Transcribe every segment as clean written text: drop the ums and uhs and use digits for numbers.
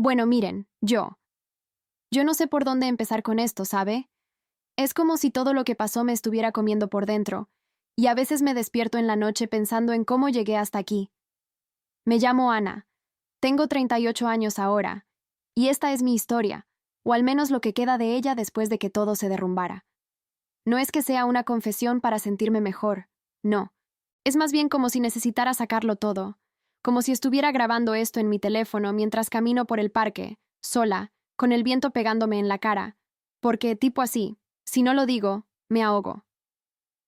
Bueno, miren, yo no sé por dónde empezar con esto, ¿sabe? Es como si todo lo que pasó me estuviera comiendo por dentro, y a veces me despierto en la noche pensando en cómo llegué hasta aquí. Me llamo Ana, tengo 38 años ahora, y esta es mi historia, o al menos lo que queda de ella después de que todo se derrumbara. No es que sea una confesión para sentirme mejor, no. Es más bien como si necesitara sacarlo todo, como si estuviera grabando esto en mi teléfono mientras camino por el parque, sola, con el viento pegándome en la cara, porque, tipo así, si no lo digo, me ahogo.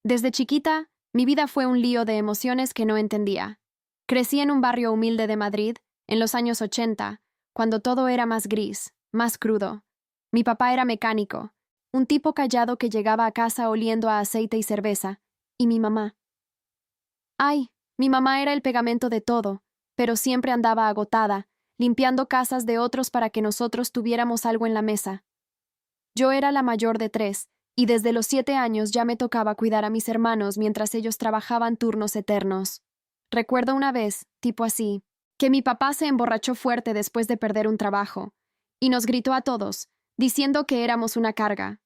Desde chiquita, mi vida fue un lío de emociones que no entendía. Crecí en un barrio humilde de Madrid, en los años 80, cuando todo era más gris, más crudo. Mi papá era mecánico, un tipo callado que llegaba a casa oliendo a aceite y cerveza, y mi mamá. Ay, mi mamá era el pegamento de todo, pero siempre andaba agotada, limpiando casas de otros para que nosotros tuviéramos algo en la mesa. Yo era la mayor de tres, y desde los 7 años ya me tocaba cuidar a mis hermanos mientras ellos trabajaban turnos eternos. Recuerdo una vez, tipo así, que mi papá se emborrachó fuerte después de perder un trabajo, y nos gritó a todos, diciendo que éramos una carga.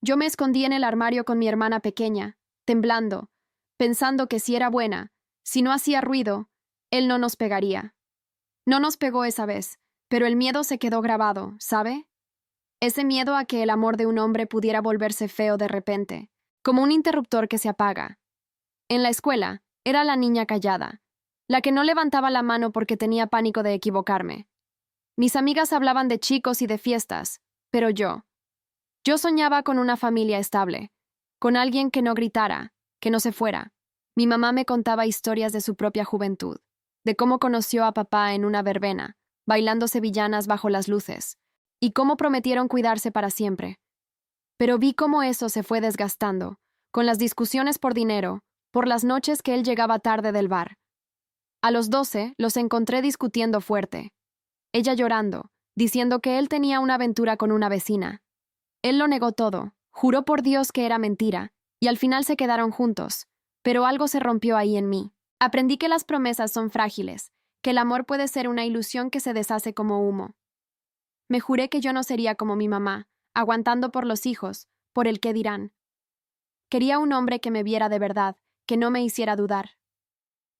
Yo me escondí en el armario con mi hermana pequeña, temblando, pensando que si era buena, si no hacía ruido, él no nos pegaría. No nos pegó esa vez, pero el miedo se quedó grabado, ¿sabe? Ese miedo a que el amor de un hombre pudiera volverse feo de repente, como un interruptor que se apaga. En la escuela, era la niña callada, la que no levantaba la mano porque tenía pánico de equivocarme. Mis amigas hablaban de chicos y de fiestas, pero yo soñaba con una familia estable, con alguien que no gritara, que no se fuera. Mi mamá me contaba historias de su propia juventud, de cómo conoció a papá en una verbena, bailando sevillanas bajo las luces, y cómo prometieron cuidarse para siempre. Pero vi cómo eso se fue desgastando, con las discusiones por dinero, por las noches que él llegaba tarde del bar. A los 12 los encontré discutiendo fuerte. Ella llorando, diciendo que él tenía una aventura con una vecina. Él lo negó todo, juró por Dios que era mentira, y al final se quedaron juntos, pero algo se rompió ahí en mí. Aprendí que las promesas son frágiles, que el amor puede ser una ilusión que se deshace como humo. Me juré que yo no sería como mi mamá, aguantando por los hijos, por el qué dirán. Quería un hombre que me viera de verdad, que no me hiciera dudar.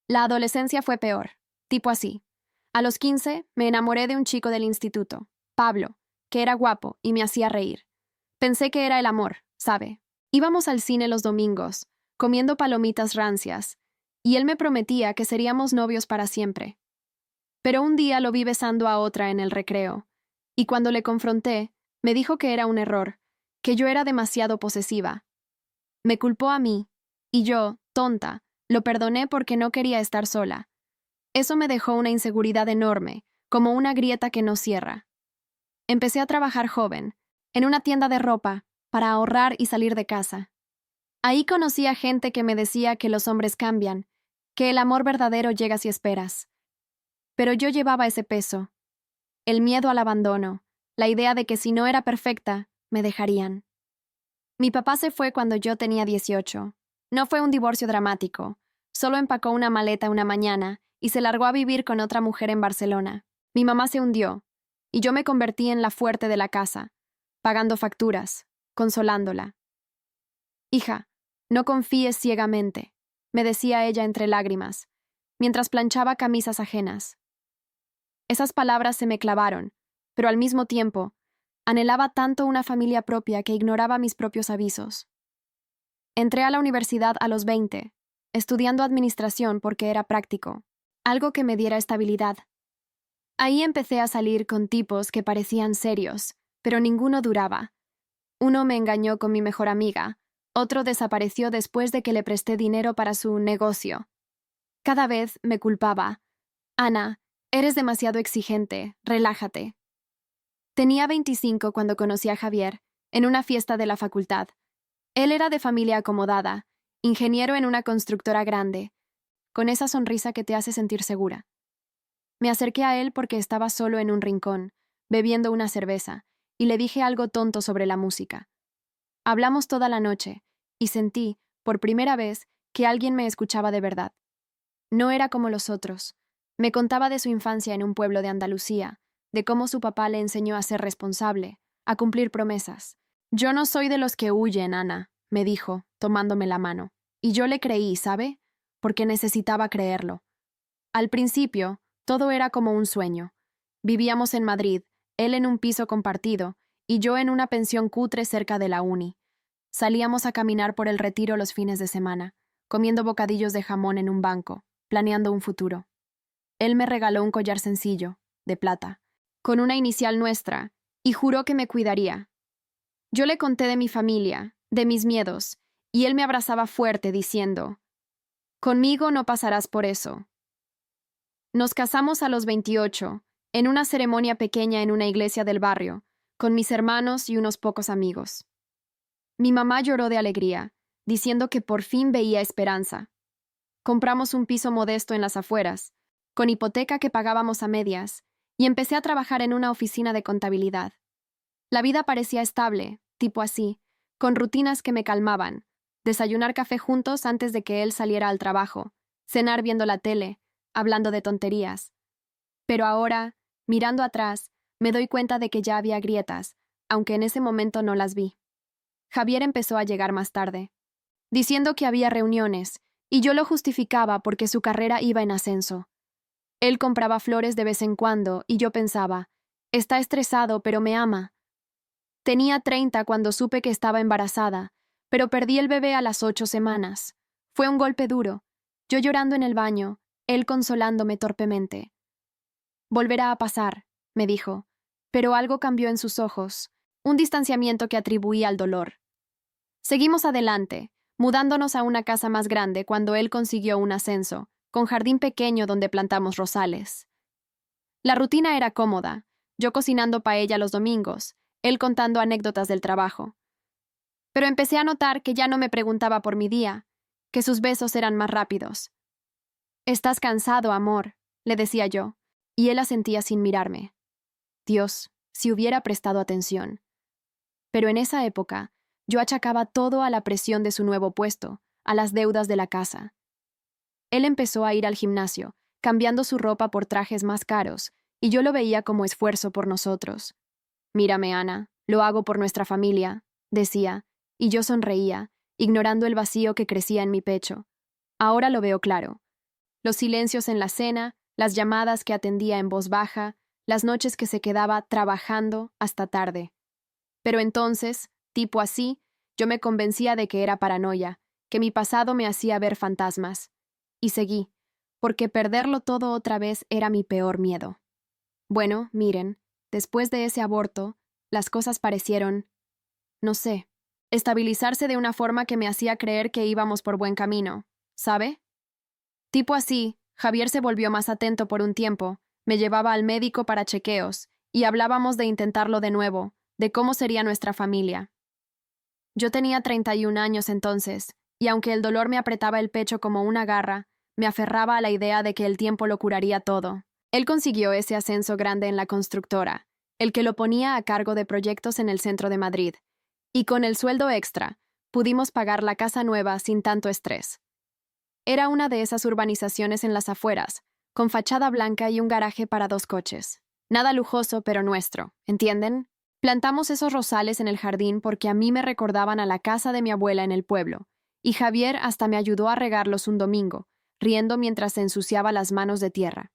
La adolescencia fue peor, tipo así. A los 15 me enamoré de un chico del instituto, Pablo, que era guapo y me hacía reír. Pensé que era el amor, ¿sabe? Íbamos al cine los domingos, comiendo palomitas rancias, y él me prometía que seríamos novios para siempre. Pero un día lo vi besando a otra en el recreo, y cuando le confronté, me dijo que era un error, que yo era demasiado posesiva. Me culpó a mí, y yo, tonta, lo perdoné porque no quería estar sola. Eso me dejó una inseguridad enorme, como una grieta que no cierra. Empecé a trabajar joven, en una tienda de ropa, para ahorrar y salir de casa. Ahí conocí a gente que me decía que los hombres cambian, que el amor verdadero llega si esperas. Pero yo llevaba ese peso, el miedo al abandono, la idea de que si no era perfecta, me dejarían. Mi papá se fue cuando yo tenía 18. No fue un divorcio dramático, solo empacó una maleta una mañana y se largó a vivir con otra mujer en Barcelona. Mi mamá se hundió, y yo me convertí en la fuerte de la casa, pagando facturas, consolándola. Hija, no confíes ciegamente, me decía ella entre lágrimas, mientras planchaba camisas ajenas. Esas palabras se me clavaron, pero al mismo tiempo, anhelaba tanto una familia propia que ignoraba mis propios avisos. Entré a la universidad a los 20, estudiando administración porque era práctico, algo que me diera estabilidad. Ahí empecé a salir con tipos que parecían serios, pero ninguno duraba. Uno me engañó con mi mejor amiga, otro desapareció después de que le presté dinero para su negocio. Cada vez me culpaba. Ana, eres demasiado exigente, relájate. Tenía 25 cuando conocí a Javier, en una fiesta de la facultad. Él era de familia acomodada, ingeniero en una constructora grande, con esa sonrisa que te hace sentir segura. Me acerqué a él porque estaba solo en un rincón, bebiendo una cerveza, y le dije algo tonto sobre la música. Hablamos toda la noche, y sentí, por primera vez, que alguien me escuchaba de verdad. No era como los otros. Me contaba de su infancia en un pueblo de Andalucía, de cómo su papá le enseñó a ser responsable, a cumplir promesas. Yo no soy de los que huyen, Ana, me dijo, tomándome la mano. Y yo le creí, ¿sabe? Porque necesitaba creerlo. Al principio, todo era como un sueño. Vivíamos en Madrid, él en un piso compartido, y yo en una pensión cutre cerca de la uni. Salíamos a caminar por el Retiro los fines de semana, comiendo bocadillos de jamón en un banco, planeando un futuro. Él me regaló un collar sencillo, de plata, con una inicial nuestra, y juró que me cuidaría. Yo le conté de mi familia, de mis miedos, y él me abrazaba fuerte diciendo, «Conmigo no pasarás por eso». Nos casamos a los 28, en una ceremonia pequeña en una iglesia del barrio, con mis hermanos y unos pocos amigos. Mi mamá lloró de alegría, diciendo que por fin veía esperanza. Compramos un piso modesto en las afueras, con hipoteca que pagábamos a medias, y empecé a trabajar en una oficina de contabilidad. La vida parecía estable, tipo así, con rutinas que me calmaban, desayunar café juntos antes de que él saliera al trabajo, cenar viendo la tele, hablando de tonterías. Pero ahora, mirando atrás, me doy cuenta de que ya había grietas, aunque en ese momento no las vi. Javier empezó a llegar más tarde, diciendo que había reuniones, y yo lo justificaba porque su carrera iba en ascenso. Él compraba flores de vez en cuando, y yo pensaba, está estresado, pero me ama. Tenía 30 cuando supe que estaba embarazada, pero perdí el bebé a las 8 semanas. Fue un golpe duro, yo llorando en el baño, él consolándome torpemente. Volverá a pasar, me dijo, pero algo cambió en sus ojos, un distanciamiento que atribuí al dolor. Seguimos adelante, mudándonos a una casa más grande cuando él consiguió un ascenso, con jardín pequeño donde plantamos rosales. La rutina era cómoda, yo cocinando paella los domingos, él contando anécdotas del trabajo. Pero empecé a notar que ya no me preguntaba por mi día, que sus besos eran más rápidos. «Estás cansado, amor», le decía yo, y él asentía sin mirarme. Dios, si hubiera prestado atención. Pero en esa época, yo achacaba todo a la presión de su nuevo puesto, a las deudas de la casa. Él empezó a ir al gimnasio, cambiando su ropa por trajes más caros, y yo lo veía como esfuerzo por nosotros. «Mírame, Ana, lo hago por nuestra familia», decía, y yo sonreía, ignorando el vacío que crecía en mi pecho. Ahora lo veo claro. Los silencios en la cena, las llamadas que atendía en voz baja, las noches que se quedaba trabajando hasta tarde. Pero entonces, tipo así, yo me convencía de que era paranoia, que mi pasado me hacía ver fantasmas. Y seguí, porque perderlo todo otra vez era mi peor miedo. Bueno, miren, después de ese aborto, las cosas parecieron, no sé, estabilizarse de una forma que me hacía creer que íbamos por buen camino, ¿sabe? Tipo así, Javier se volvió más atento por un tiempo, me llevaba al médico para chequeos, y hablábamos de intentarlo de nuevo, de cómo sería nuestra familia. Yo tenía 31 años entonces, y aunque el dolor me apretaba el pecho como una garra, me aferraba a la idea de que el tiempo lo curaría todo. Él consiguió ese ascenso grande en la constructora, el que lo ponía a cargo de proyectos en el centro de Madrid, y con el sueldo extra, pudimos pagar la casa nueva sin tanto estrés. Era una de esas urbanizaciones en las afueras, con fachada blanca y un garaje para 2 coches. Nada lujoso, pero nuestro, ¿entienden? Plantamos esos rosales en el jardín porque a mí me recordaban a la casa de mi abuela en el pueblo, y Javier hasta me ayudó a regarlos un domingo, riendo mientras se ensuciaba las manos de tierra.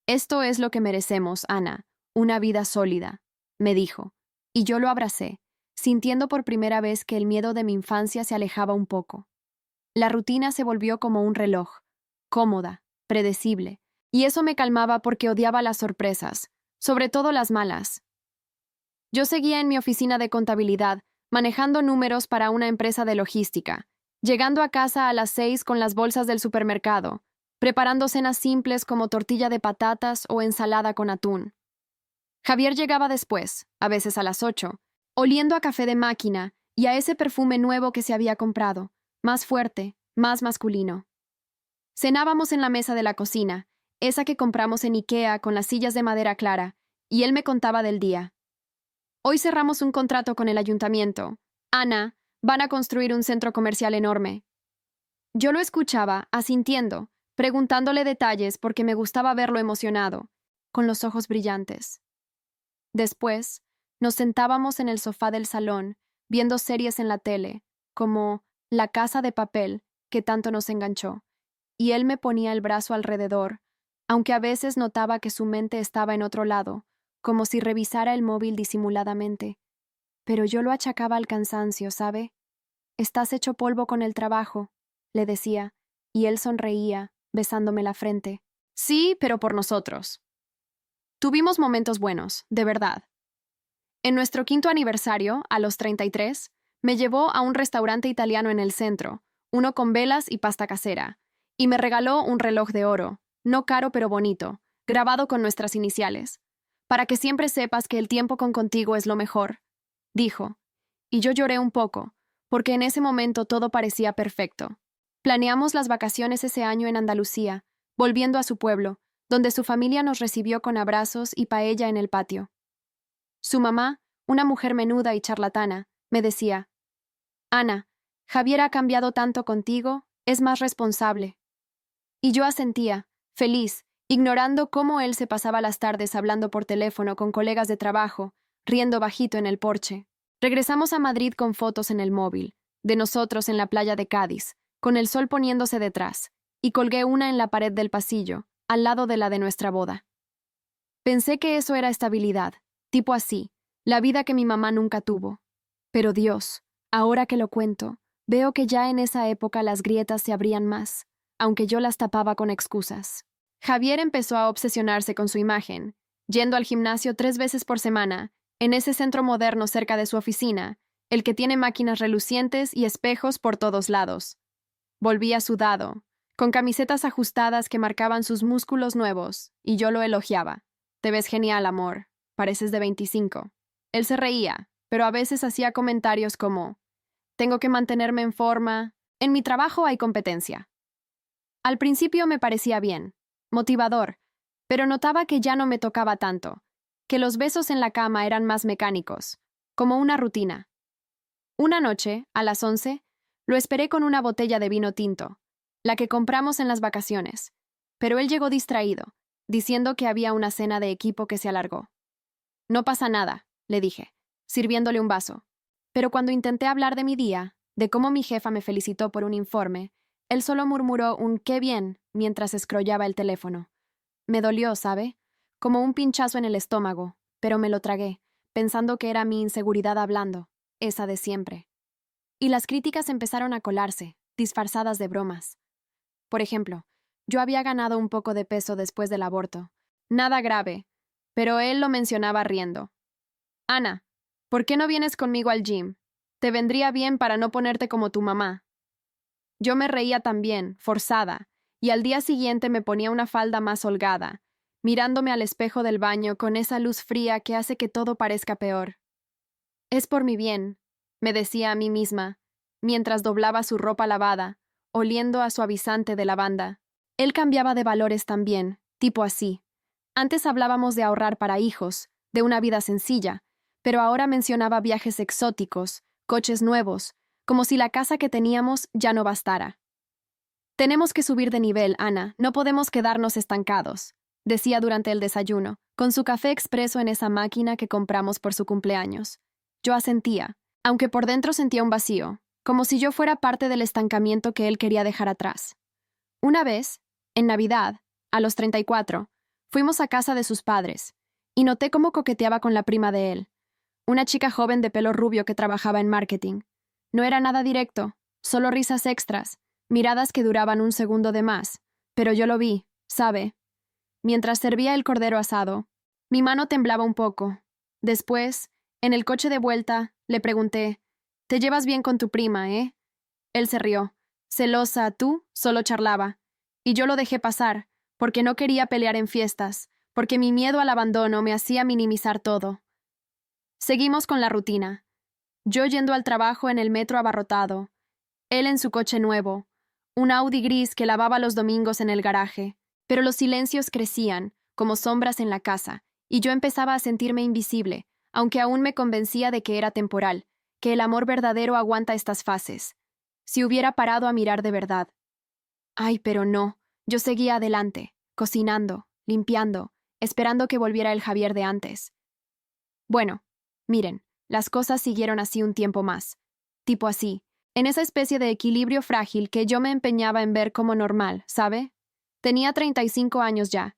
«Esto es lo que merecemos, Ana, una vida sólida», me dijo, y yo lo abracé, sintiendo por primera vez que el miedo de mi infancia se alejaba un poco. La rutina se volvió como un reloj, cómoda, predecible, y eso me calmaba porque odiaba las sorpresas, sobre todo las malas. Yo seguía en mi oficina de contabilidad, manejando números para una empresa de logística, llegando a casa a las 6 con las bolsas del supermercado, preparando cenas simples como tortilla de patatas o ensalada con atún. Javier llegaba después, a veces a las 8, oliendo a café de máquina y a ese perfume nuevo que se había comprado, más fuerte, más masculino. Cenábamos en la mesa de la cocina, esa que compramos en IKEA con las sillas de madera clara, y él me contaba del día. «Hoy cerramos un contrato con el ayuntamiento. Ana, van a construir un centro comercial enorme». Yo lo escuchaba, asintiendo, preguntándole detalles porque me gustaba verlo emocionado, con los ojos brillantes. Después, nos sentábamos en el sofá del salón, viendo series en la tele, como La Casa de Papel, que tanto nos enganchó, y él me ponía el brazo alrededor, aunque a veces notaba que su mente estaba en otro lado, como si revisara el móvil disimuladamente. Pero yo lo achacaba al cansancio, ¿sabe? Estás hecho polvo con el trabajo, le decía, y él sonreía, besándome la frente. Sí, pero por nosotros. Tuvimos momentos buenos, de verdad. En nuestro quinto aniversario, a los 33, me llevó a un restaurante italiano en el centro, uno con velas y pasta casera, y me regaló un reloj de oro, no caro pero bonito, grabado con nuestras iniciales. Para que siempre sepas que el tiempo contigo es lo mejor, dijo. Y yo lloré un poco, porque en ese momento todo parecía perfecto. Planeamos las vacaciones ese año en Andalucía, volviendo a su pueblo, donde su familia nos recibió con abrazos y paella en el patio. Su mamá, una mujer menuda y charlatana, me decía: Ana, Javier ha cambiado tanto contigo, es más responsable. Y yo asentía, feliz, ignorando cómo él se pasaba las tardes hablando por teléfono con colegas de trabajo, riendo bajito en el porche. Regresamos a Madrid con fotos en el móvil, de nosotros en la playa de Cádiz, con el sol poniéndose detrás, y colgué una en la pared del pasillo, al lado de la de nuestra boda. Pensé que eso era estabilidad, tipo así, la vida que mi mamá nunca tuvo. Pero Dios, ahora que lo cuento, veo que ya en esa época las grietas se abrían más, aunque yo las tapaba con excusas. Javier empezó a obsesionarse con su imagen, yendo al gimnasio 3 veces por semana, en ese centro moderno cerca de su oficina, el que tiene máquinas relucientes y espejos por todos lados. Volvía sudado, con camisetas ajustadas que marcaban sus músculos nuevos, y yo lo elogiaba. Te ves genial, amor. Pareces de 25. Él se reía, pero a veces hacía comentarios como: tengo que mantenerme en forma, en mi trabajo hay competencia. Al principio me parecía bien, motivador, pero notaba que ya no me tocaba tanto, que los besos en la cama eran más mecánicos, como una rutina. Una noche, a las 11, lo esperé con una botella de vino tinto, la que compramos en las vacaciones, pero él llegó distraído, diciendo que había una cena de equipo que se alargó. No pasa nada, le dije, sirviéndole un vaso. Pero cuando intenté hablar de mi día, de cómo mi jefa me felicitó por un informe, él solo murmuró un «qué bien» mientras escrollaba el teléfono. Me dolió, ¿sabe? Como un pinchazo en el estómago, pero me lo tragué, pensando que era mi inseguridad hablando, esa de siempre. Y las críticas empezaron a colarse, disfrazadas de bromas. Por ejemplo, yo había ganado un poco de peso después del aborto. Nada grave, pero él lo mencionaba riendo. Ana, ¿por qué no vienes conmigo al gym? Te vendría bien para no ponerte como tu mamá. Yo me reía también, forzada, y al día siguiente me ponía una falda más holgada, mirándome al espejo del baño con esa luz fría que hace que todo parezca peor. Es por mi bien, me decía a mí misma, mientras doblaba su ropa lavada, oliendo a suavizante de lavanda. Él cambiaba de valores también, tipo así. Antes hablábamos de ahorrar para hijos, de una vida sencilla, pero ahora mencionaba viajes exóticos, coches nuevos, como si la casa que teníamos ya no bastara. Tenemos que subir de nivel, Ana, no podemos quedarnos estancados, decía durante el desayuno, con su café expreso en esa máquina que compramos por su cumpleaños. Yo asentía, aunque por dentro sentía un vacío, como si yo fuera parte del estancamiento que él quería dejar atrás. Una vez, en Navidad, a los 34, fuimos a casa de sus padres, y noté cómo coqueteaba con la prima de él, una chica joven de pelo rubio que trabajaba en marketing. No era nada directo, solo risas extras, miradas que duraban un segundo de más, pero yo lo vi, ¿sabe? Mientras servía el cordero asado, mi mano temblaba un poco. Después, en el coche de vuelta, le pregunté: «¿Te llevas bien con tu prima, eh?» Él se rió. Celosa, tú, solo charlaba. Y yo lo dejé pasar, porque no quería pelear en fiestas, porque mi miedo al abandono me hacía minimizar todo. Seguimos con la rutina. Yo yendo al trabajo en el metro abarrotado, él en su coche nuevo, un Audi gris que lavaba los domingos en el garaje, pero los silencios crecían, como sombras en la casa, y yo empezaba a sentirme invisible, aunque aún me convencía de que era temporal, que el amor verdadero aguanta estas fases. Si hubiera parado a mirar de verdad. Ay, pero no, yo seguía adelante, cocinando, limpiando, esperando que volviera el Javier de antes. Bueno, miren, las cosas siguieron así un tiempo más. Tipo así, en esa especie de equilibrio frágil que yo me empeñaba en ver como normal, ¿sabe? Tenía 35 años ya,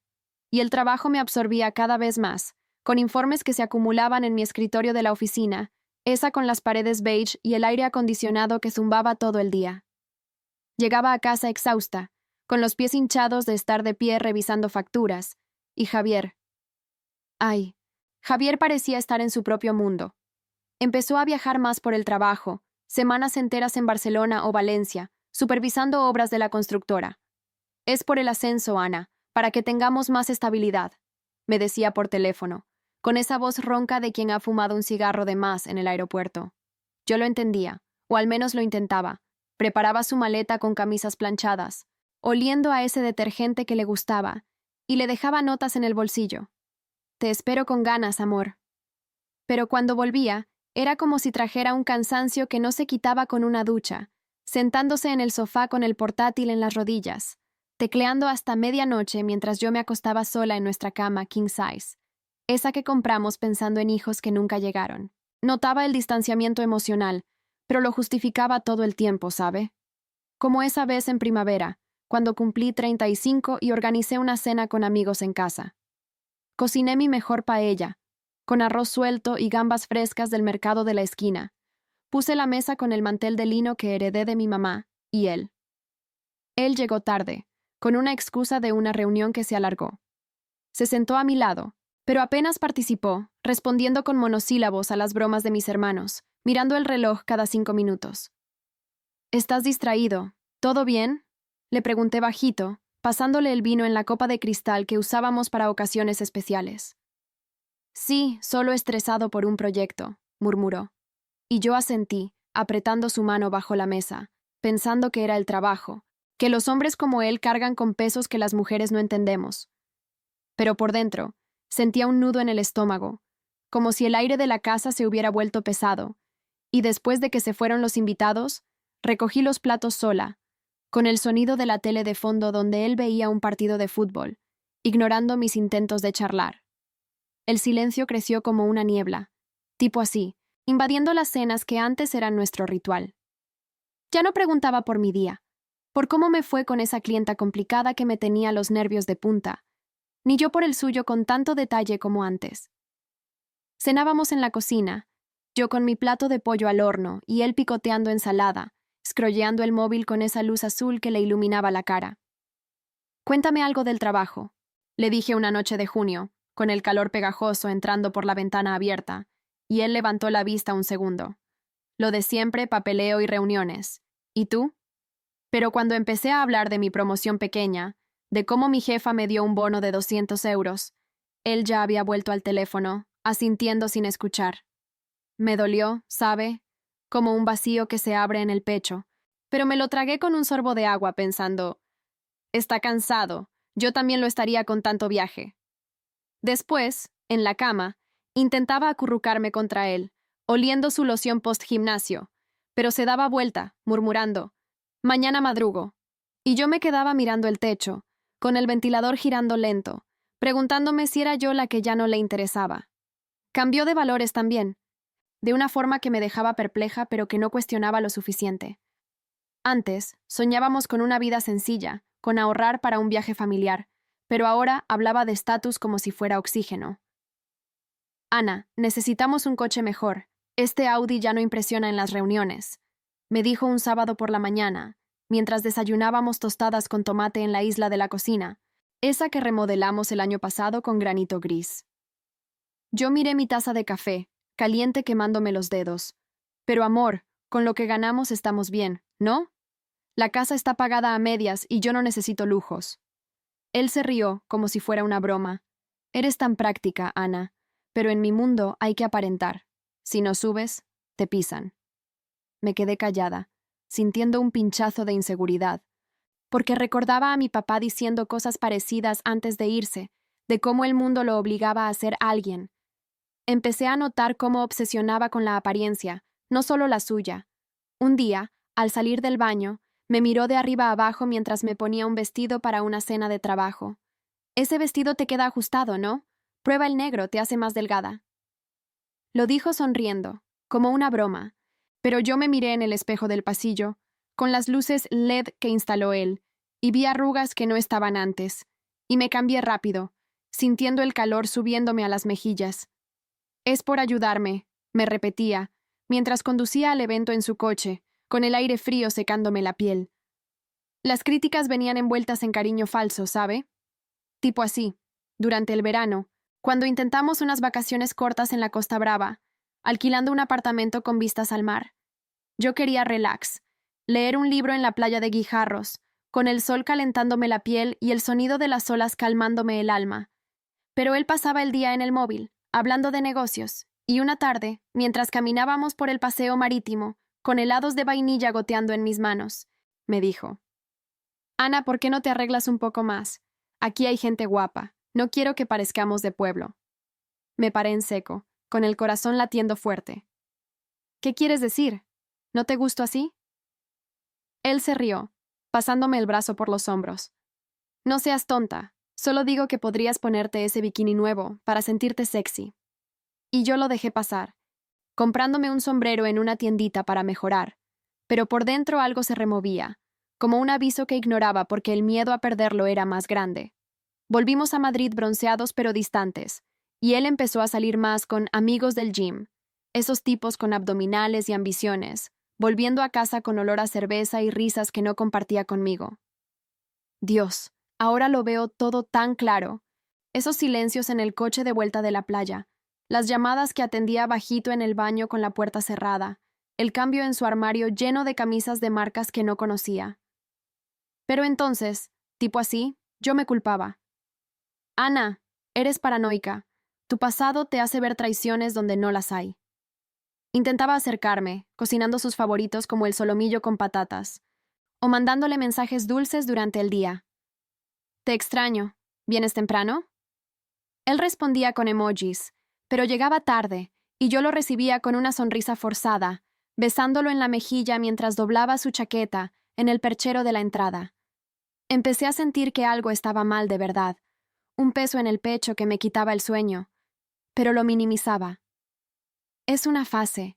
y el trabajo me absorbía cada vez más, con informes que se acumulaban en mi escritorio de la oficina, esa con las paredes beige y el aire acondicionado que zumbaba todo el día. Llegaba a casa exhausta, con los pies hinchados de estar de pie revisando facturas, y Javier. Ay, Javier parecía estar en su propio mundo. Empezó a viajar más por el trabajo, semanas enteras en Barcelona o Valencia, supervisando obras de la constructora. Es por el ascenso, Ana, para que tengamos más estabilidad, me decía por teléfono, con esa voz ronca de quien ha fumado un cigarro de más en el aeropuerto. Yo lo entendía, o al menos lo intentaba. Preparaba su maleta con camisas planchadas, oliendo a ese detergente que le gustaba, y le dejaba notas en el bolsillo. Te espero con ganas, amor. Pero cuando volvía, era como si trajera un cansancio que no se quitaba con una ducha, sentándose en el sofá con el portátil en las rodillas, tecleando hasta medianoche mientras yo me acostaba sola en nuestra cama king size, esa que compramos pensando en hijos que nunca llegaron. Notaba el distanciamiento emocional, pero lo justificaba todo el tiempo, ¿sabe? Como esa vez en primavera, cuando cumplí 35 y organicé una cena con amigos en casa. Cociné mi mejor paella, con arroz suelto y gambas frescas del mercado de la esquina. Puse la mesa con el mantel de lino que heredé de mi mamá, y él. Él llegó tarde, con una excusa de una reunión que se alargó. Se sentó a mi lado, pero apenas participó, respondiendo con monosílabos a las bromas de mis hermanos, mirando el reloj cada 5 minutos. ¿Estás distraído? ¿Todo bien? Le pregunté bajito, pasándole el vino en la copa de cristal que usábamos para ocasiones especiales. Sí, solo estresado por un proyecto, murmuró. Y yo asentí, apretando su mano bajo la mesa, pensando que era el trabajo, que los hombres como él cargan con pesos que las mujeres no entendemos. Pero por dentro, sentía un nudo en el estómago, como si el aire de la casa se hubiera vuelto pesado, y después de que se fueron los invitados, recogí los platos sola, con el sonido de la tele de fondo donde él veía un partido de fútbol, ignorando mis intentos de charlar. El silencio creció como una niebla, tipo así, invadiendo las cenas que antes eran nuestro ritual. Ya no preguntaba por mi día, por cómo me fue con esa clienta complicada que me tenía los nervios de punta, ni yo por el suyo con tanto detalle como antes. Cenábamos en la cocina, yo con mi plato de pollo al horno y él picoteando ensalada, scrolleando el móvil con esa luz azul que le iluminaba la cara. Cuéntame algo del trabajo, le dije una noche de junio, con el calor pegajoso entrando por la ventana abierta, y él levantó la vista un segundo. Lo de siempre, papeleo y reuniones. ¿Y tú? Pero cuando empecé a hablar de mi promoción pequeña, de cómo mi jefa me dio un bono de 200 euros, él ya había vuelto al teléfono, asintiendo sin escuchar. Me dolió, ¿sabe? Como un vacío que se abre en el pecho, pero me lo tragué con un sorbo de agua pensando, está cansado, yo también lo estaría con tanto viaje. Después, en la cama, intentaba acurrucarme contra él, oliendo su loción post-gimnasio, pero se daba vuelta, murmurando, mañana madrugo. Y yo me quedaba mirando el techo, con el ventilador girando lento, preguntándome si era yo la que ya no le interesaba. Cambió de valores también, de una forma que me dejaba perpleja pero que no cuestionaba lo suficiente. Antes, soñábamos con una vida sencilla, con ahorrar para un viaje familiar, pero ahora hablaba de estatus como si fuera oxígeno. Ana, necesitamos un coche mejor. Este Audi ya no impresiona en las reuniones, me dijo un sábado por la mañana, mientras desayunábamos tostadas con tomate en la isla de la cocina, esa que remodelamos el año pasado con granito gris. Yo miré mi taza de café, caliente quemándome los dedos. Pero amor, con lo que ganamos estamos bien, ¿no? La casa está pagada a medias y yo no necesito lujos. Él se rió, como si fuera una broma. Eres tan práctica, Ana, pero en mi mundo hay que aparentar. Si no subes, te pisan. Me quedé callada, sintiendo un pinchazo de inseguridad, porque recordaba a mi papá diciendo cosas parecidas antes de irse, de cómo el mundo lo obligaba a ser alguien. Empecé a notar cómo obsesionaba con la apariencia, no solo la suya. Un día, al salir del baño, me miró de arriba abajo mientras me ponía un vestido para una cena de trabajo. Ese vestido te queda ajustado, ¿no? Prueba el negro, te hace más delgada. Lo dijo sonriendo, como una broma, pero yo me miré en el espejo del pasillo, con las luces LED que instaló él, y vi arrugas que no estaban antes, y me cambié rápido, sintiendo el calor subiéndome a las mejillas. Es por ayudarme, me repetía, mientras conducía al evento en su coche, con el aire frío secándome la piel. Las críticas venían envueltas en cariño falso, ¿sabe? Tipo así, durante el verano, cuando intentamos unas vacaciones cortas en la Costa Brava, alquilando un apartamento con vistas al mar. Yo quería relax, leer un libro en la playa de Guijarros, con el sol calentándome la piel y el sonido de las olas calmándome el alma. Pero él pasaba el día en el móvil, hablando de negocios, y una tarde, mientras caminábamos por el paseo marítimo, con helados de vainilla goteando en mis manos, me dijo: Ana, ¿por qué no te arreglas un poco más? Aquí hay gente guapa, no quiero que parezcamos de pueblo. Me paré en seco, con el corazón latiendo fuerte. ¿Qué quieres decir? ¿No te gusto así? Él se rió, pasándome el brazo por los hombros. No seas tonta, solo digo que podrías ponerte ese bikini nuevo para sentirte sexy. Y yo lo dejé pasar, comprándome un sombrero en una tiendita para mejorar, pero por dentro algo se removía, como un aviso que ignoraba porque el miedo a perderlo era más grande. Volvimos a Madrid bronceados pero distantes, y él empezó a salir más con amigos del gym, esos tipos con abdominales y ambiciones, volviendo a casa con olor a cerveza y risas que no compartía conmigo. Dios, ahora lo veo todo tan claro. Esos silencios en el coche de vuelta de la playa, las llamadas que atendía bajito en el baño con la puerta cerrada, el cambio en su armario lleno de camisas de marcas que no conocía. Pero entonces, tipo así, yo me culpaba. Ana, eres paranoica. Tu pasado te hace ver traiciones donde no las hay. Intentaba acercarme, cocinando sus favoritos como el solomillo con patatas, o mandándole mensajes dulces durante el día. Te extraño. ¿Vienes temprano? Él respondía con emojis, pero llegaba tarde, y yo lo recibía con una sonrisa forzada, besándolo en la mejilla mientras doblaba su chaqueta en el perchero de la entrada. Empecé a sentir que algo estaba mal de verdad, un peso en el pecho que me quitaba el sueño, pero lo minimizaba. Es una fase.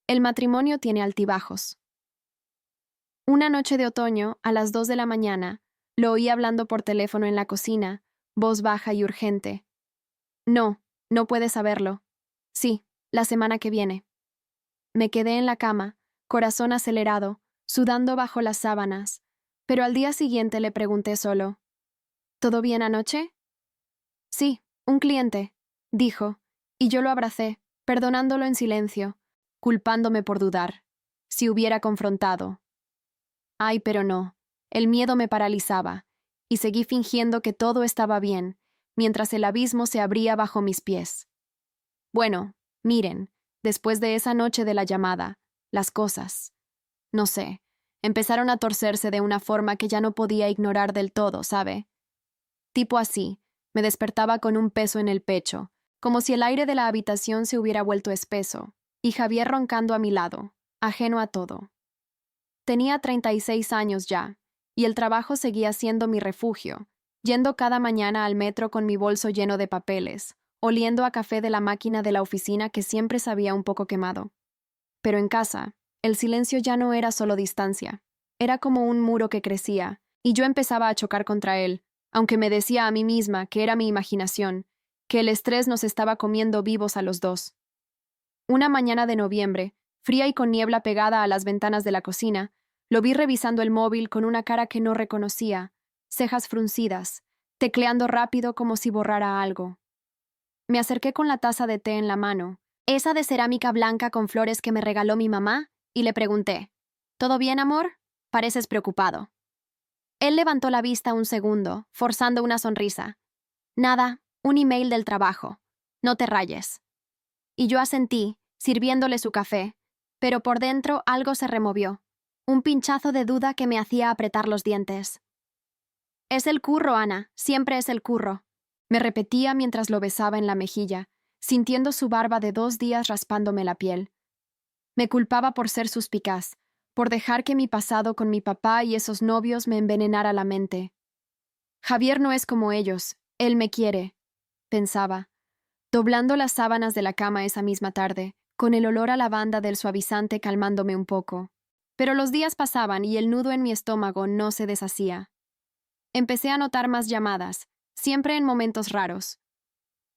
El matrimonio tiene altibajos. Una noche de otoño, a las 2 de la mañana, lo oí hablando por teléfono en la cocina, voz baja y urgente. No, no puedes saberlo. Sí, la semana que viene. Me quedé en la cama, corazón acelerado, sudando bajo las sábanas, pero al día siguiente le pregunté solo: ¿Todo bien anoche? Sí, un cliente, dijo, y yo lo abracé, perdonándolo en silencio, culpándome por dudar. Si hubiera confrontado. Ay, pero no. El miedo me paralizaba, y seguí fingiendo que todo estaba bien, mientras el abismo se abría bajo mis pies. Bueno, miren, después de esa noche de la llamada, las cosas, no sé, empezaron a torcerse de una forma que ya no podía ignorar del todo, ¿sabe? Tipo así, me despertaba con un peso en el pecho, como si el aire de la habitación se hubiera vuelto espeso, y Javier roncando a mi lado, ajeno a todo. Tenía 36 años ya, y el trabajo seguía siendo mi refugio, yendo cada mañana al metro con mi bolso lleno de papeles, oliendo a café de la máquina de la oficina que siempre sabía un poco quemado. Pero en casa, el silencio ya no era solo distancia, era como un muro que crecía, y yo empezaba a chocar contra él, aunque me decía a mí misma que era mi imaginación, que el estrés nos estaba comiendo vivos a los dos. Una mañana de noviembre, fría y con niebla pegada a las ventanas de la cocina, lo vi revisando el móvil con una cara que no reconocía, cejas fruncidas, tecleando rápido como si borrara algo. Me acerqué con la taza de té en la mano, esa de cerámica blanca con flores que me regaló mi mamá, y le pregunté: ¿Todo bien, amor? Pareces preocupado. Él levantó la vista un segundo, forzando una sonrisa. Nada, un email del trabajo. No te rayes. Y yo asentí, sirviéndole su café, pero por dentro algo se removió, un pinchazo de duda que me hacía apretar los dientes. Es el curro, Ana, siempre es el curro, me repetía mientras lo besaba en la mejilla, sintiendo su barba de 2 días raspándome la piel. Me culpaba por ser suspicaz, por dejar que mi pasado con mi papá y esos novios me envenenara la mente. Javier no es como ellos, él me quiere, pensaba. doblando las sábanas de la cama esa misma tarde, con el olor a lavanda del suavizante calmándome un poco. Pero los días pasaban y el nudo en mi estómago no se deshacía. Empecé a notar más llamadas, siempre en momentos raros.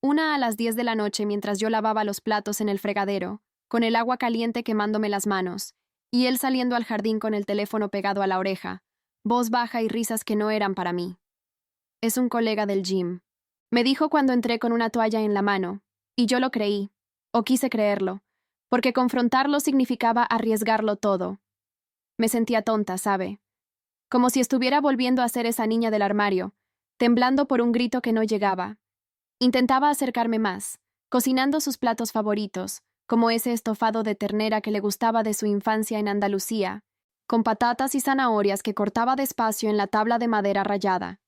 Una a las 10 de la noche mientras yo lavaba los platos en el fregadero, con el agua caliente quemándome las manos, y él saliendo al jardín con el teléfono pegado a la oreja, voz baja y risas que no eran para mí. Es un colega del gym. Me dijo cuando entré con una toalla en la mano, y yo lo creí, o quise creerlo, porque confrontarlo significaba arriesgarlo todo. Me sentía tonta, ¿sabe? Como si estuviera volviendo a ser esa niña del armario, temblando por un grito que no llegaba. Intentaba acercarme más, cocinando sus platos favoritos, como ese estofado de ternera que le gustaba de su infancia en Andalucía, con patatas y zanahorias que cortaba despacio en la tabla de madera rayada.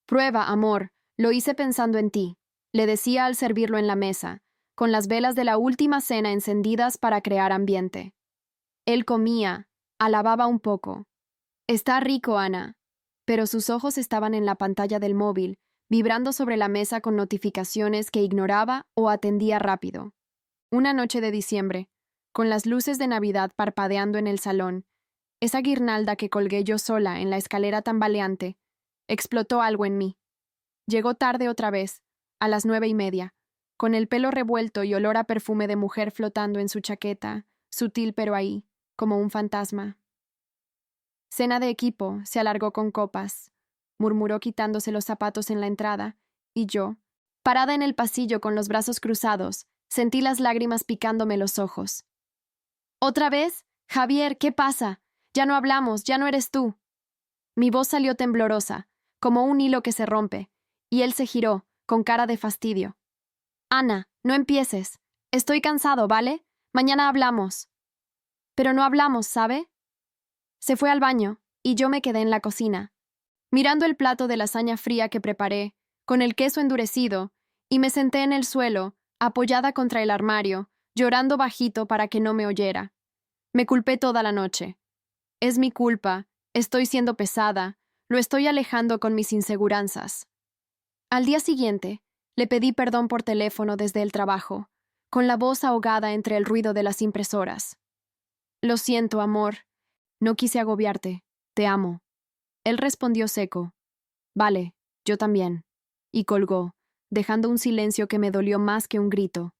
Prueba, amor, lo hice pensando en ti, le decía al servirlo en la mesa, con las velas de la última cena encendidas para crear ambiente. Él comía, alababa un poco. Está rico, Ana. Pero sus ojos estaban en la pantalla del móvil, vibrando sobre la mesa con notificaciones que ignoraba o atendía rápido. Una noche de diciembre, con las luces de Navidad parpadeando en el salón, esa guirnalda que colgué yo sola en la escalera tambaleante, explotó algo en mí. Llegó tarde otra vez, a las 9:30, con el pelo revuelto y olor a perfume de mujer flotando en su chaqueta, sutil pero ahí, como un fantasma. Cena de equipo, se alargó con copas, murmuró quitándose los zapatos en la entrada, y yo, parada en el pasillo con los brazos cruzados, sentí las lágrimas picándome los ojos. ¿Otra vez? Javier, ¿qué pasa? Ya no hablamos, ya no eres tú. Mi voz salió temblorosa, como un hilo que se rompe, y él se giró, con cara de fastidio. Ana, no empieces. Estoy cansado, ¿vale? Mañana hablamos. Pero no hablamos, ¿sabe? Se fue al baño, y yo me quedé en la cocina, mirando el plato de lasaña fría que preparé, con el queso endurecido, y me senté en el suelo, apoyada contra el armario, llorando bajito para que no me oyera. Me culpé toda la noche. Es mi culpa, estoy siendo pesada, lo estoy alejando con mis inseguranzas. Al día siguiente, le pedí perdón por teléfono desde el trabajo, con la voz ahogada entre el ruido de las impresoras. Lo siento, amor. No quise agobiarte. Te amo. Él respondió seco. Vale, yo también. Y colgó, dejando un silencio que me dolió más que un grito.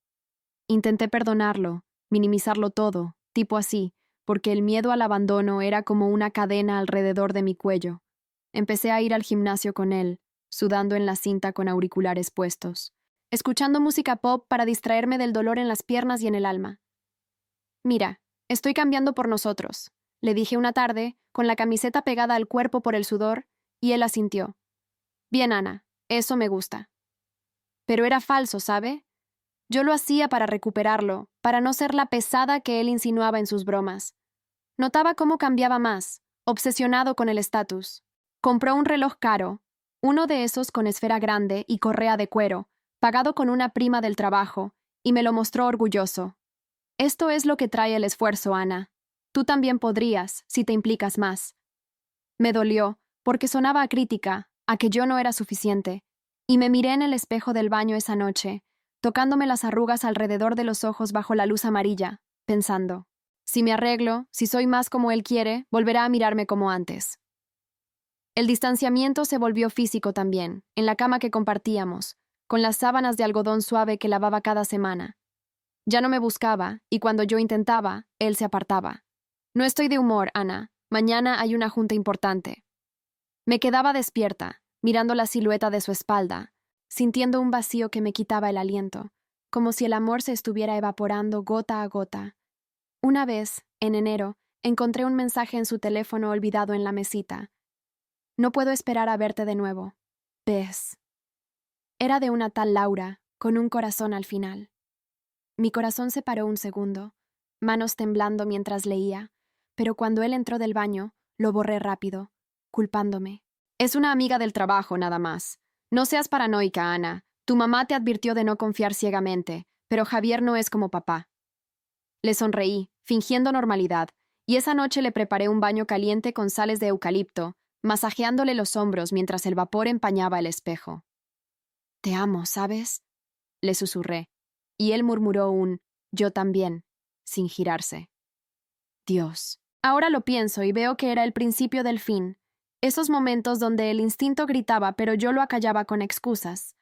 Intenté perdonarlo, minimizarlo todo, tipo así, porque el miedo al abandono era como una cadena alrededor de mi cuello. Empecé a ir al gimnasio con él, sudando en la cinta con auriculares puestos, escuchando música pop para distraerme del dolor en las piernas y en el alma. Mira, estoy cambiando por nosotros, le dije una tarde, con la camiseta pegada al cuerpo por el sudor, y él asintió. Bien, Ana, eso me gusta. Pero era falso, ¿sabe? Yo lo hacía para recuperarlo, para no ser la pesada que él insinuaba en sus bromas. Notaba cómo cambiaba más, obsesionado con el estatus. Compró un reloj caro, uno de esos con esfera grande y correa de cuero, pagado con una prima del trabajo, y me lo mostró orgulloso. Esto es lo que trae el esfuerzo, Ana. Tú también podrías, si te implicas más. Me dolió, porque sonaba a crítica, a que yo no era suficiente, y me miré en el espejo del baño esa noche, tocándome las arrugas alrededor de los ojos bajo la luz amarilla, pensando, si me arreglo, si soy más como él quiere, volverá a mirarme como antes. El distanciamiento se volvió físico también, en la cama que compartíamos, con las sábanas de algodón suave que lavaba cada semana. Ya no me buscaba, y cuando yo intentaba, él se apartaba. No estoy de humor, Ana. Mañana hay una junta importante. Me quedaba despierta, mirando la silueta de su espalda, sintiendo un vacío que me quitaba el aliento, como si el amor se estuviera evaporando gota a gota. Una vez, en enero, encontré un mensaje en su teléfono olvidado en la mesita. No puedo esperar a verte de nuevo. Ves. Era de una tal Laura, con un corazón al final. Mi corazón se paró un segundo, manos temblando mientras leía, pero cuando él entró del baño, lo borré rápido, culpándome. Es una amiga del trabajo, nada más. No seas paranoica, Ana. Tu mamá te advirtió de no confiar ciegamente, pero Javier no es como papá. Le sonreí, fingiendo normalidad, y esa noche le preparé un baño caliente con sales de eucalipto, masajeándole los hombros mientras el vapor empañaba el espejo. Te amo, ¿sabes? le susurré, y él murmuró un «yo también», sin girarse. Dios. Ahora lo pienso y veo que era el principio del fin. Esos momentos donde el instinto gritaba pero yo lo acallaba con excusas.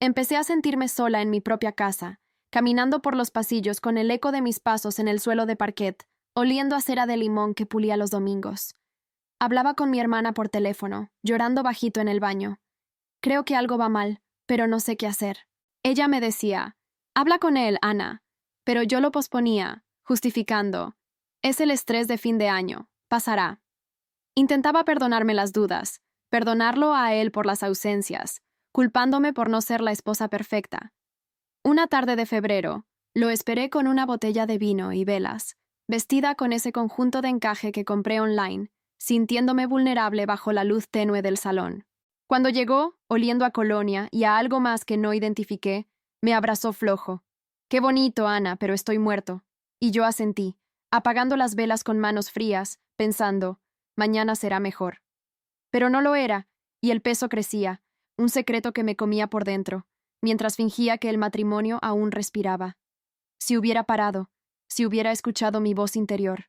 Empecé a sentirme sola en mi propia casa, caminando por los pasillos con el eco de mis pasos en el suelo de parquet, oliendo a cera de limón que pulía los domingos. Hablaba con mi hermana por teléfono, llorando bajito en el baño. Creo que algo va mal, pero no sé qué hacer. Ella me decía, habla con él, Ana, pero yo lo posponía, justificando. Es el estrés de fin de año, pasará. Intentaba perdonarme las dudas, perdonarlo a él por las ausencias, culpándome por no ser la esposa perfecta. Una tarde de febrero, lo esperé con una botella de vino y velas, vestida con ese conjunto de encaje que compré online, sintiéndome vulnerable bajo la luz tenue del salón. Cuando llegó, oliendo a colonia y a algo más que no identifiqué, me abrazó flojo. «Qué bonito, Ana, pero estoy muerto». Y yo asentí, apagando las velas con manos frías, pensando, mañana será mejor. Pero no lo era, y el peso crecía, un secreto que me comía por dentro, mientras fingía que el matrimonio aún respiraba. Si hubiera parado, si hubiera escuchado mi voz interior.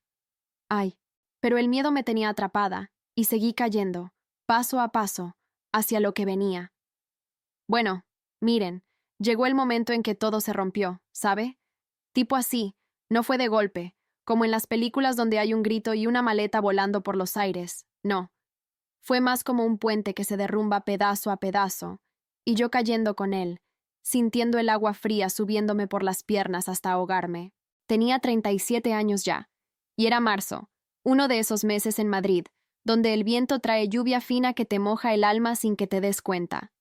Ay, pero el miedo me tenía atrapada, y seguí cayendo, paso a paso, hacia lo que venía. Bueno, miren, llegó el momento en que todo se rompió, ¿sabe? Tipo así, no fue de golpe, como en las películas donde hay un grito y una maleta volando por los aires, no. Fue más como un puente que se derrumba pedazo a pedazo, y yo cayendo con él, sintiendo el agua fría subiéndome por las piernas hasta ahogarme. Tenía 37 años ya, y era marzo, uno de esos meses en Madrid, donde el viento trae lluvia fina que te moja el alma sin que te des cuenta.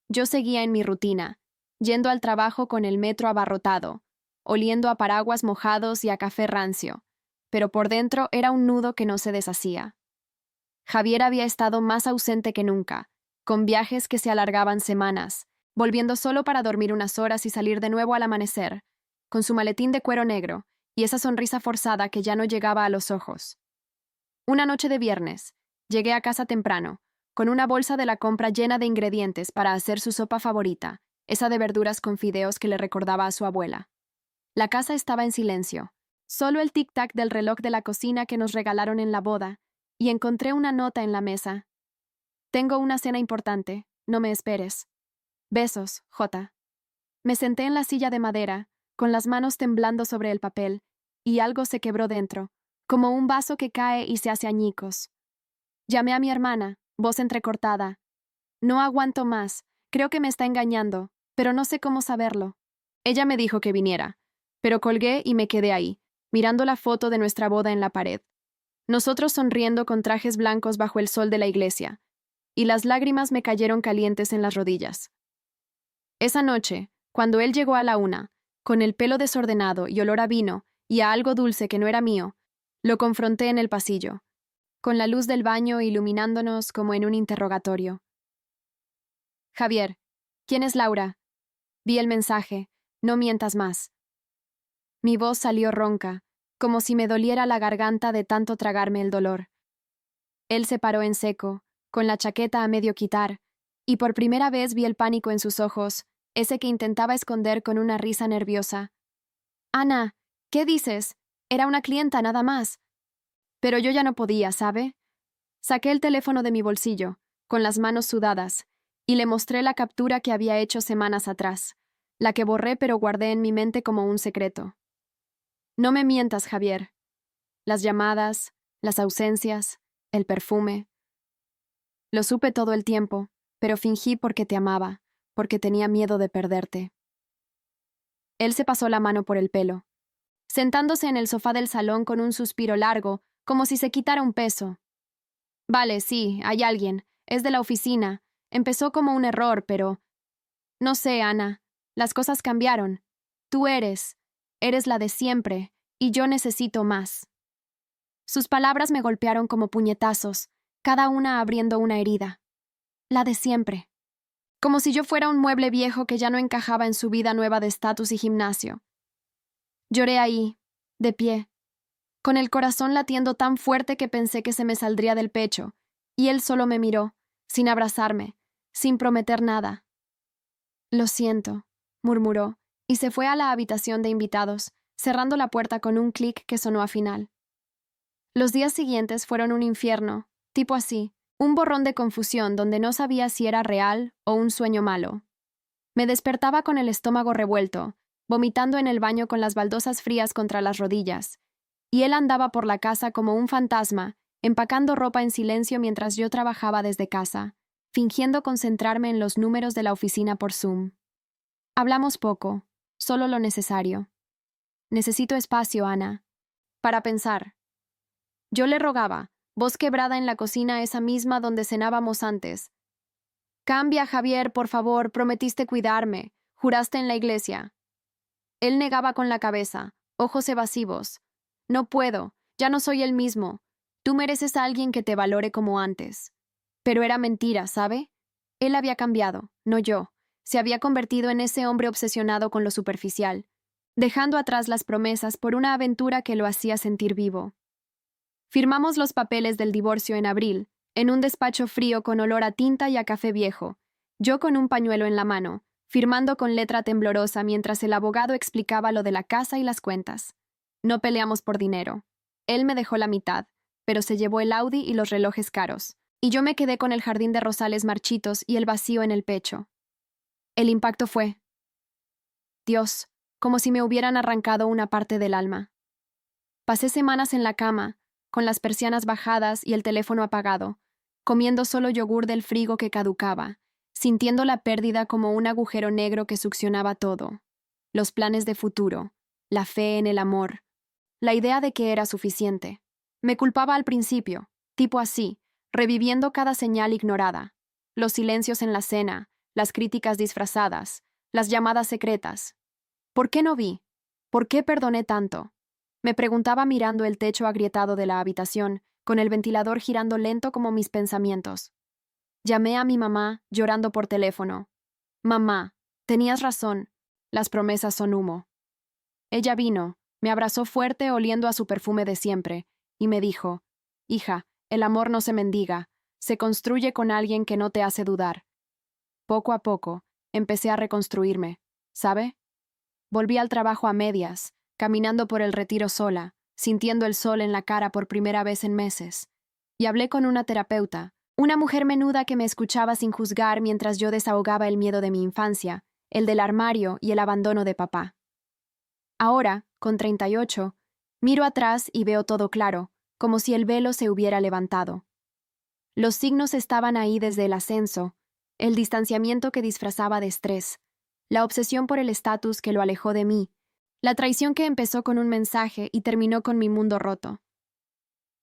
Yo seguía en mi rutina, yendo al trabajo con el metro abarrotado, oliendo a paraguas mojados y a café rancio, pero por dentro era un nudo que no se deshacía. Javier había estado más ausente que nunca, con viajes que se alargaban semanas, volviendo solo para dormir unas horas y salir de nuevo al amanecer, con su maletín de cuero negro y esa sonrisa forzada que ya no llegaba a los ojos. Una noche de viernes, llegué a casa temprano, con una bolsa de la compra llena de ingredientes para hacer su sopa favorita, esa de verduras con fideos que le recordaba a su abuela. La casa estaba en silencio, solo el tic-tac del reloj de la cocina que nos regalaron en la boda, y encontré una nota en la mesa. Tengo una cena importante, no me esperes. Besos, J. Me senté en la silla de madera, con las manos temblando sobre el papel, y algo se quebró dentro, como un vaso que cae y se hace añicos. Llamé a mi hermana, voz entrecortada. No aguanto más, creo que me está engañando, pero no sé cómo saberlo. Ella me dijo que viniera, pero colgué y me quedé ahí, mirando la foto de nuestra boda en la pared. Nosotros sonriendo con trajes blancos bajo el sol de la iglesia, y las lágrimas me cayeron calientes en las rodillas. Esa noche, cuando él llegó a la 1, con el pelo desordenado y olor a vino y a algo dulce que no era mío, lo confronté en el pasillo, con la luz del baño iluminándonos como en un interrogatorio. Javier, ¿quién es Laura? Vi el mensaje, no mientas más. Mi voz salió ronca, como si me doliera la garganta de tanto tragarme el dolor. Él se paró en seco, con la chaqueta a medio quitar, y por primera vez vi el pánico en sus ojos, ese que intentaba esconder con una risa nerviosa. Ana, ¿qué dices? Era una clienta nada más. Pero yo ya no podía, ¿sabe? Saqué el teléfono de mi bolsillo, con las manos sudadas, y le mostré la captura que había hecho semanas atrás, la que borré pero guardé en mi mente como un secreto. No me mientas, Javier. Las llamadas, las ausencias, el perfume. Lo supe todo el tiempo, pero fingí porque te amaba, porque tenía miedo de perderte. Él se pasó la mano por el pelo, sentándose en el sofá del salón con un suspiro largo, como si se quitara un peso. Vale, sí, hay alguien. Es de la oficina. Empezó como un error, pero... No sé, Ana. Las cosas cambiaron. Tú eres la de siempre, y yo necesito más. Sus palabras me golpearon como puñetazos, cada una abriendo una herida. La de siempre. Como si yo fuera un mueble viejo que ya no encajaba en su vida nueva de estatus y gimnasio. Lloré ahí, de pie, con el corazón latiendo tan fuerte que pensé que se me saldría del pecho, y él solo me miró, sin abrazarme, sin prometer nada. Lo siento, murmuró, y se fue a la habitación de invitados, cerrando la puerta con un clic que sonó a final. Los días siguientes fueron un infierno, tipo así, un borrón de confusión donde no sabía si era real o un sueño malo. Me despertaba con el estómago revuelto, vomitando en el baño con las baldosas frías contra las rodillas, y él andaba por la casa como un fantasma, empacando ropa en silencio mientras yo trabajaba desde casa, fingiendo concentrarme en los números de la oficina por Zoom. Hablamos poco, solo lo necesario. Necesito espacio, Ana, para pensar. Yo le rogaba, voz quebrada en la cocina esa misma donde cenábamos antes. Cambia, Javier, por favor, prometiste cuidarme, juraste en la iglesia. Él negaba con la cabeza, ojos evasivos. No puedo, ya no soy el mismo. Tú mereces a alguien que te valore como antes. Pero era mentira, ¿sabe? Él había cambiado, no yo. Se había convertido en ese hombre obsesionado con lo superficial, dejando atrás las promesas por una aventura que lo hacía sentir vivo. Firmamos los papeles del divorcio en abril, en un despacho frío con olor a tinta y a café viejo, yo con un pañuelo en la mano, firmando con letra temblorosa mientras el abogado explicaba lo de la casa y las cuentas. No peleamos por dinero. Él me dejó la mitad, pero se llevó el Audi y los relojes caros, y yo me quedé con el jardín de rosales marchitos y el vacío en el pecho. El impacto fue, Dios, como si me hubieran arrancado una parte del alma. Pasé semanas en la cama, con las persianas bajadas y el teléfono apagado, comiendo solo yogur del frigo que caducaba, sintiendo la pérdida como un agujero negro que succionaba todo. Los planes de futuro, la fe en el amor, la idea de que era suficiente. Me culpaba al principio, tipo así, reviviendo cada señal ignorada, los silencios en la cena, las críticas disfrazadas, las llamadas secretas. ¿Por qué no vi? ¿Por qué perdoné tanto? Me preguntaba mirando el techo agrietado de la habitación, con el ventilador girando lento como mis pensamientos. Llamé a mi mamá, llorando por teléfono. Mamá, tenías razón, las promesas son humo. Ella vino, me abrazó fuerte oliendo a su perfume de siempre, y me dijo, hija, el amor no se mendiga, se construye con alguien que no te hace dudar. Poco a poco, empecé a reconstruirme, ¿sabe? Volví al trabajo a medias, caminando por el Retiro sola, sintiendo el sol en la cara por primera vez en meses. Y hablé con una terapeuta, una mujer menuda que me escuchaba sin juzgar mientras yo desahogaba el miedo de mi infancia, el del armario y el abandono de papá. Ahora, con 38, miro atrás y veo todo claro, como si el velo se hubiera levantado. Los signos estaban ahí desde el ascenso, el distanciamiento que disfrazaba de estrés, la obsesión por el estatus que lo alejó de mí, la traición que empezó con un mensaje y terminó con mi mundo roto.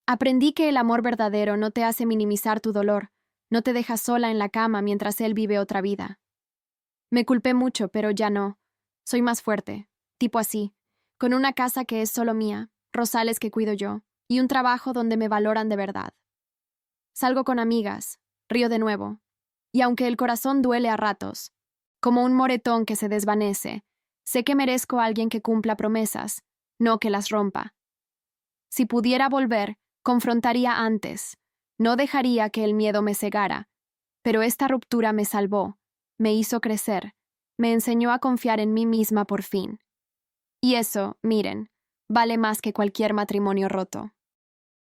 Aprendí que el amor verdadero no te hace minimizar tu dolor, no te deja sola en la cama mientras él vive otra vida. Me culpé mucho, pero ya no. Soy más fuerte, tipo así, con una casa que es solo mía, rosales que cuido yo, y un trabajo donde me valoran de verdad. Salgo con amigas, río de nuevo, y aunque el corazón duele a ratos, como un moretón que se desvanece, sé que merezco a alguien que cumpla promesas, no que las rompa. Si pudiera volver, confrontaría antes, no dejaría que el miedo me cegara, pero esta ruptura me salvó, me hizo crecer, me enseñó a confiar en mí misma por fin. Y eso, miren, vale más que cualquier matrimonio roto.